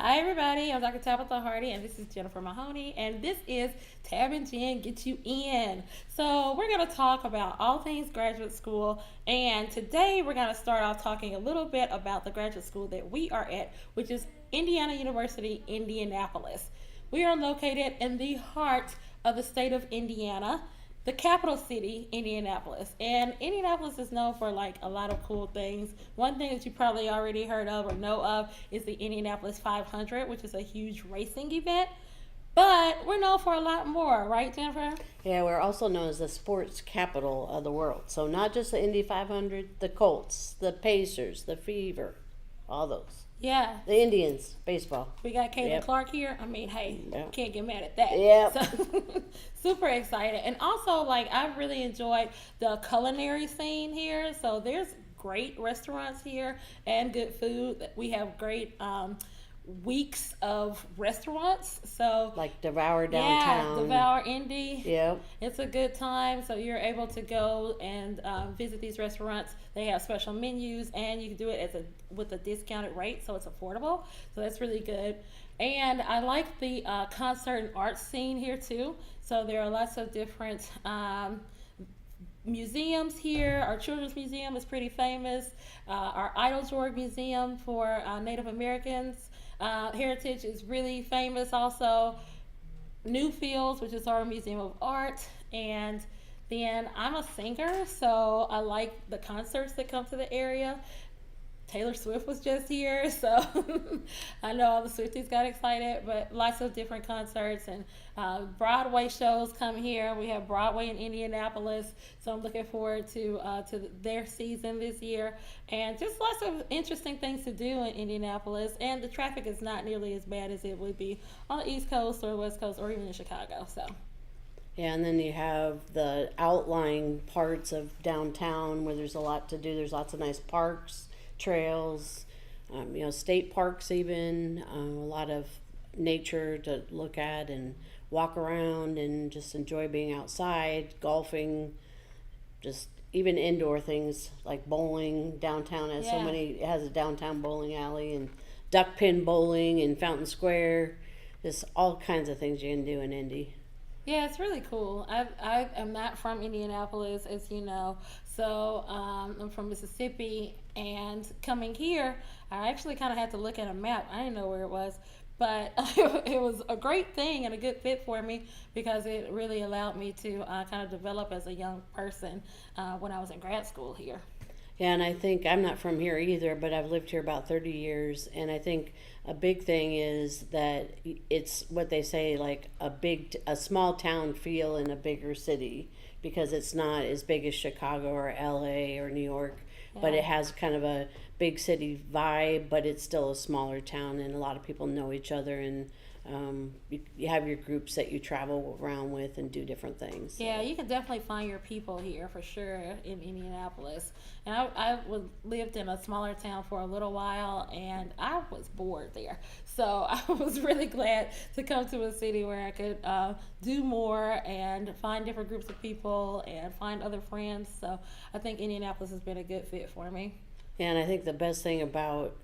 Hi, everybody. I'm Dr. Tabitha Hardy, and this is Jennifer Mahoney, and this is Tab and Jen Get You In. So, we're going to talk about all things graduate school, and today we're going to start off talking a little bit about the graduate school that we are at, which is Indiana University, Indianapolis. We are located in the heart of the state of Indiana, the capital city, Indianapolis. And Indianapolis is known for like a lot of cool things. One thing that you probably already heard of or know of is the Indianapolis 500, which is a huge racing event. But we're known for a lot more, right, Jennifer? Yeah, we're also known as the sports capital of the world. So not just the Indy 500, the Colts, the Pacers, the Fever, all those. Yeah. The Indians, baseball. We got Caitlin Yep. Clark here. I mean, hey, Yep. can't get mad at that. Yep. So, super excited. And also, like, I've really enjoyed the culinary scene here. So there's great restaurants here and good food. We have great weeks of restaurants. So Like Devour Downtown. yeah, Devour Indy. Yep. It's a good time, so you're able to go and visit these restaurants. They have special menus, and you can do it with a discounted rate, so it's affordable. So that's really good. And I like the concert and art scene here too. So there are lots of different museums here. Our Children's Museum is pretty famous. Our Idlesorg Museum for Native Americans heritage is really famous also. Newfields, which is our Museum of Art, and then I'm a singer, so I like the concerts that come to the area. Taylor Swift was just here, so I know all the Swifties got excited, but lots of different concerts and Broadway shows come here. We have Broadway in Indianapolis, so I'm looking forward to their season this year, and just lots of interesting things to do in Indianapolis, and the traffic is not nearly as bad as it would be on the East Coast or West Coast or even in Chicago, so. Yeah, and then you have the outlying parts of downtown where there's a lot to do. There's lots of nice parks, trails, state parks even, a lot of nature to look at and walk around and just enjoy being outside, golfing, just even indoor things like bowling. Downtown has so Yeah. many, it has a downtown bowling alley and duck pin bowling in Fountain Square. Just all kinds of things you can do in Indy. Yeah, it's really cool. I am not from Indianapolis, as you know, so I'm from Mississippi. And coming here, I actually kind of had to look at a map. I didn't know where it was, but it was a great thing and a good fit for me because it really allowed me to kind of develop as a young person when I was in grad school here. Yeah, and I think I'm not from here either, but I've lived here about 30 years, and I think a big thing is that it's what they say, like a small town feel in a bigger city, because it's not as big as Chicago or LA or New York, but Yeah. it has kind of a big city vibe, but it's still a smaller town, and a lot of people know each other, and you have your groups that you travel around with and do different things. Yeah, you can definitely find your people here for sure in Indianapolis. And lived in a smaller town for a little while, and I was bored there. So I was really glad to come to a city where I could do more and find different groups of people and find other friends. So I think Indianapolis has been a good fit for me. Yeah, and I think the best thing about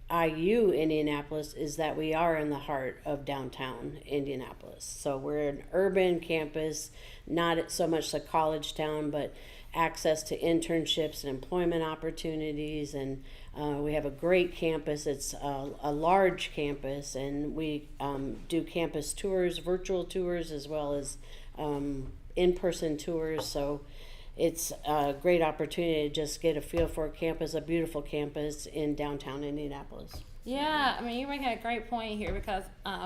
IU Indianapolis is that we are in the heart of downtown Indianapolis. So we're an urban campus, not so much a college town, but access to internships and employment opportunities. And we have a great campus. It's a large campus, and we do campus tours, virtual tours, as well as in-person tours. So it's a great opportunity to just get a feel for a campus, a beautiful campus in downtown Indianapolis. Yeah, I mean, you're making a great point here because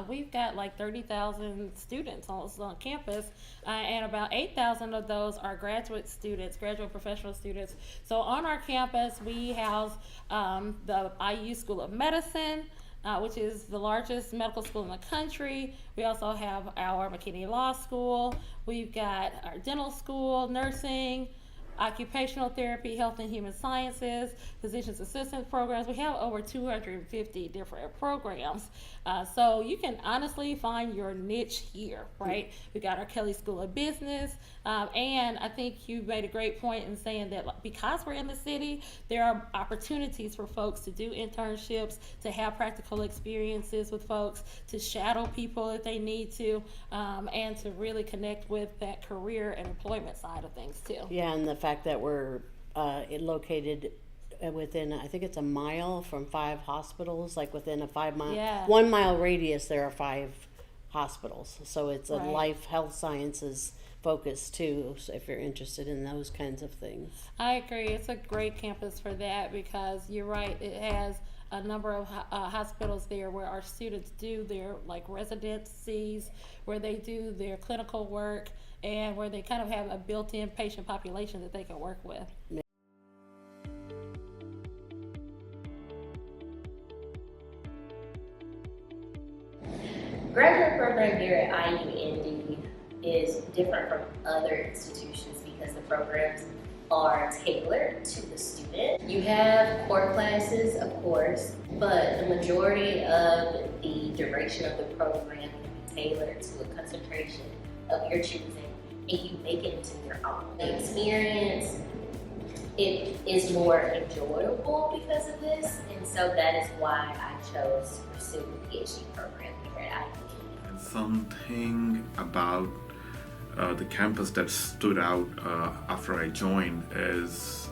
we've got like 30,000 students on campus, and about 8,000 of those are graduate students, graduate professional students. So on our campus, we house the IU School of Medicine, which is the largest medical school in the country. We also have our McKinney Law School. We've got our dental school, nursing, occupational therapy, health and human sciences, physician's assistant programs. We have over 250 different programs. So you can honestly find your niche here, right? We got our Kelly School of Business. And I think you made a great point in saying that because we're in the city, there are opportunities for folks to do internships, to have practical experiences with folks, to shadow people if they need to, and to really connect with that career and employment side of things too. Yeah, and the fact that we're located within, I think it's a mile from 5 hospitals, like within a 5 mile, Yeah. 1 mile radius, there are 5 hospitals. So it's a Right. life health sciences focus too, so if you're interested in those kinds of things. I agree. It's a great campus for that because you're right. It has a number of hospitals there where our students do their like residencies, where they do their clinical work, and where they kind of have a built-in patient population that they can work with. Graduate program here at IUND is different from other institutions because the programs are tailored to the student. You have core classes, of course, but the majority of the duration of the program can be tailored to a concentration of your choosing, and you make it into your own. The experience, it is more enjoyable because of this, and so that is why I chose to pursue the PhD program here at IUND. Something about the campus that stood out after I joined is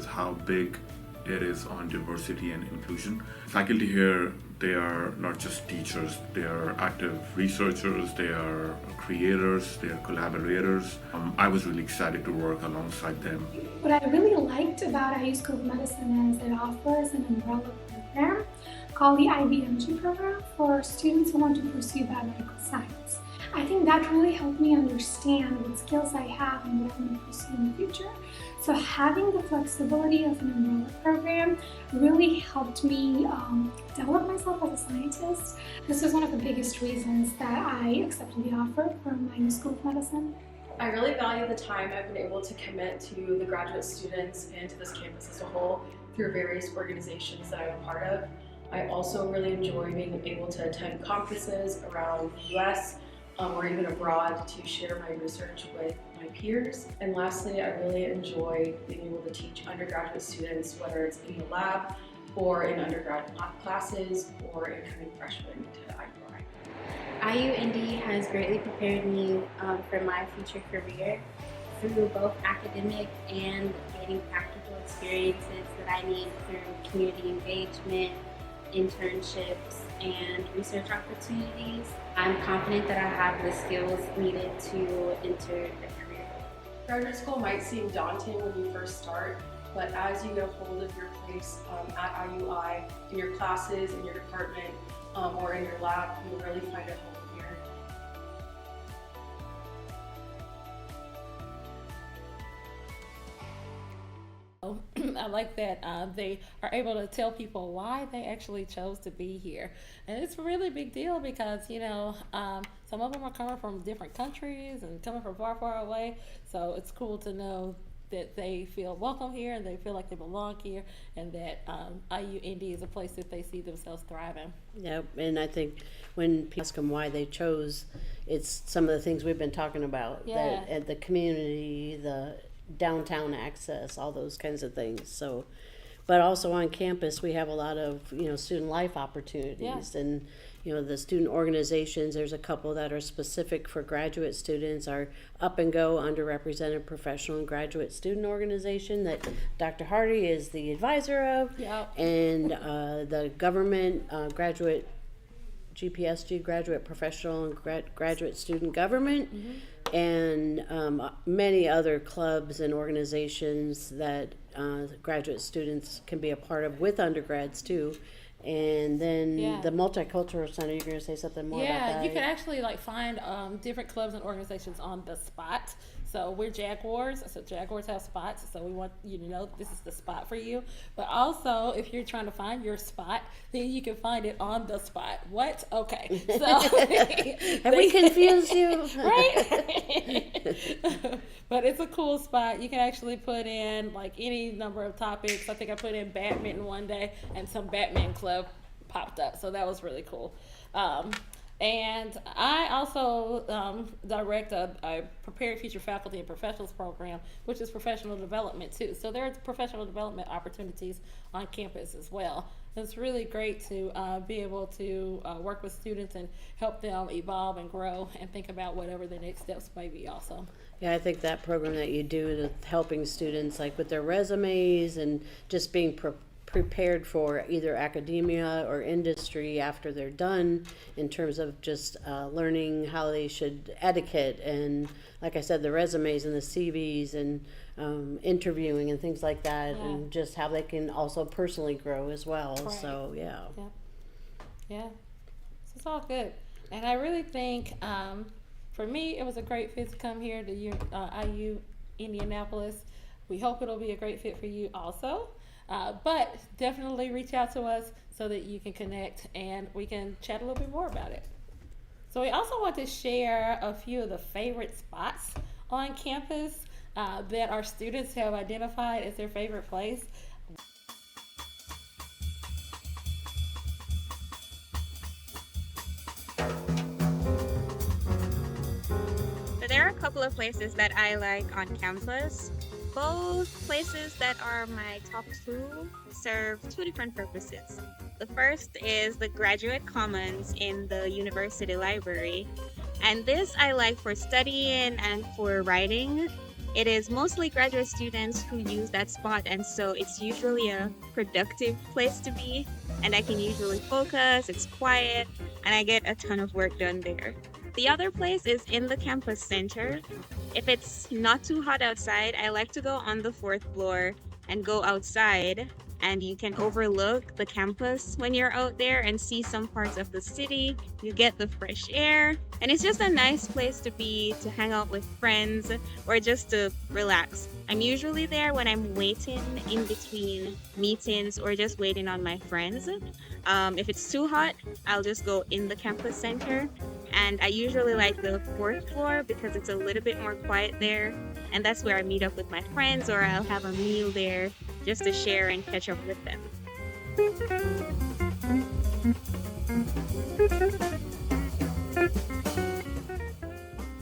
how big it is on diversity and inclusion. Faculty here, they are not just teachers, they are active researchers, they are creators, they are collaborators. I was really excited to work alongside them. What I really liked about IU School of Medicine is it offers an umbrella program called the IBMG program for students who want to pursue biomedical science. I think that really helped me understand what skills I have and what I want to pursue in the future. So having the flexibility of an umbrella program really helped me develop myself as a scientist. This is one of the biggest reasons that I accepted the offer from IU School of Medicine. I really value the time I've been able to commit to the graduate students and to this campus as a whole through various organizations that I'm a part of. I also really enjoy being able to attend conferences around the US or even abroad to share my research with my peers. And lastly, I really enjoy being able to teach undergraduate students, whether it's in the lab or in undergrad classes or incoming freshmen to IUI. IUND has greatly prepared me for my future career through both academic and gaining practical experiences that I need through community engagement, internships, and research opportunities. I'm confident that I have the skills needed to enter the career. Graduate school might seem daunting when you first start, but as you get a hold of your place at IUI, in your classes, in your department, or in your lab, you'll really find a home here. I like that they are able to tell people why they actually chose to be here. And it's a really big deal because, you know, some of them are coming from different countries and coming from far, far away. So it's cool to know that they feel welcome here and they feel like they belong here, and that IUND is a place that they see themselves thriving. Yep, and I think when people ask them why they chose, it's some of the things we've been talking about. Yeah. That, at the community, the downtown access, all those kinds of things. So, but also on campus, we have a lot of, you know, student life opportunities. Yeah. And, you know, the student organizations, there's a couple that are specific for graduate students. Our Up and Go Underrepresented Professional and Graduate Student Organization that Dr. Hardy is the advisor of. Yep. And the government graduate, GPSG, Graduate Professional and Graduate Student Government. Mm-hmm. And many other clubs and organizations that graduate students can be a part of with undergrads too. And then the Multicultural Center, you're going to say something more about that? Yeah, you can actually like find different clubs and organizations on the spot. So we're Jaguars, so Jaguars have spots, so we want you to know this is the spot for you. But also, if you're trying to find your spot, then you can find it on the spot. What? Okay. So Have we confused you? right? But it's a cool spot. You can actually put in like any number of topics. I think I put in badminton one day, and some badminton club popped up, so that was really cool. And I also direct a Prepared Future Faculty and Professionals program, which is professional development too. So there are professional development opportunities on campus as well. It's really great to be able to work with students and help them evolve and grow and think about whatever the next steps may be also. Yeah, I think that program that you do with helping students like with their resumes and just being prepared for either academia or industry after they're done, in terms of just learning how they should etiquette and, like I said, the resumes and the CVs and interviewing and things like that, and just how they can also personally grow as well. Right. So yeah. So it's all good, and I really think for me it was a great fit to come here to IU Indianapolis. We hope it'll be a great fit for you also. But definitely reach out to us so that you can connect and we can chat a little bit more about it. So we also want to share a few of the favorite spots on campus that our students have identified as their favorite place. So there are a couple of places that I like on campus. Both places that are my top two serve two different purposes. The first is the Graduate Commons in the University Library. And this I like for studying and for writing. It is mostly graduate students who use that spot, and so it's usually a productive place to be. And I can usually focus, it's quiet, and I get a ton of work done there. The other place is in the campus center. If it's not too hot outside, I like to go on the 4th floor and go outside, and you can overlook the campus when you're out there and see some parts of the city. You get the fresh air, and it's just a nice place to be, to hang out with friends or just to relax. I'm usually there when I'm waiting in between meetings or just waiting on my friends. If it's too hot, I'll just go in the campus center. And I usually like the 4th floor because it's a little bit more quiet there. And that's where I meet up with my friends, or I'll have a meal there just to share and catch up with them.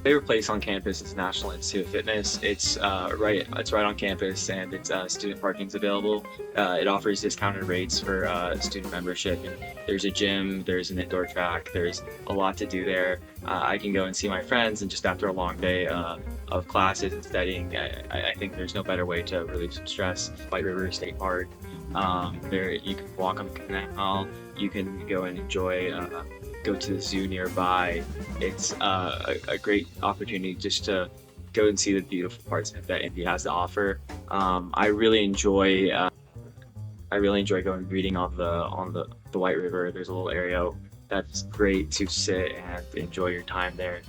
Favorite place on campus is National Institute of Fitness. It's right on campus, and it's student parking's available. It offers discounted rates for student membership, and there's a gym, there's an indoor track, there's a lot to do there. I can go and see my friends, and just after a long day of classes and studying, I think there's no better way to relieve some stress. White River State Park. There you can walk on the canal. You can go and enjoy. Go to the zoo nearby. It's a great opportunity just to go and see the beautiful parts that Indy has to offer. I really enjoy going reading on the White River. There's a little area that's great to sit and enjoy your time there.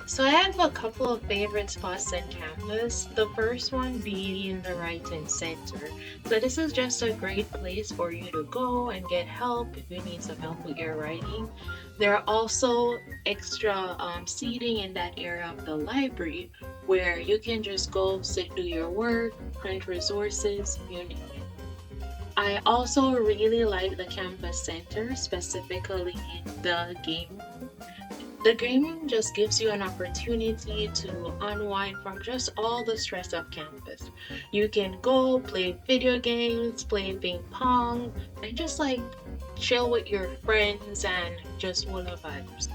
So I have a couple of favorite spots on campus. The first one being the Writing Center. So this is just a great place for you to go and get help if you need some help with your writing. There are also extra seating in that area of the library where you can just go sit do your work, print resources, you name it. I also really like the campus center, specifically the game room. The game room just gives you an opportunity to unwind from just all the stress of campus. You can go play video games, play ping pong, and just like chill with your friends and just one of vibes.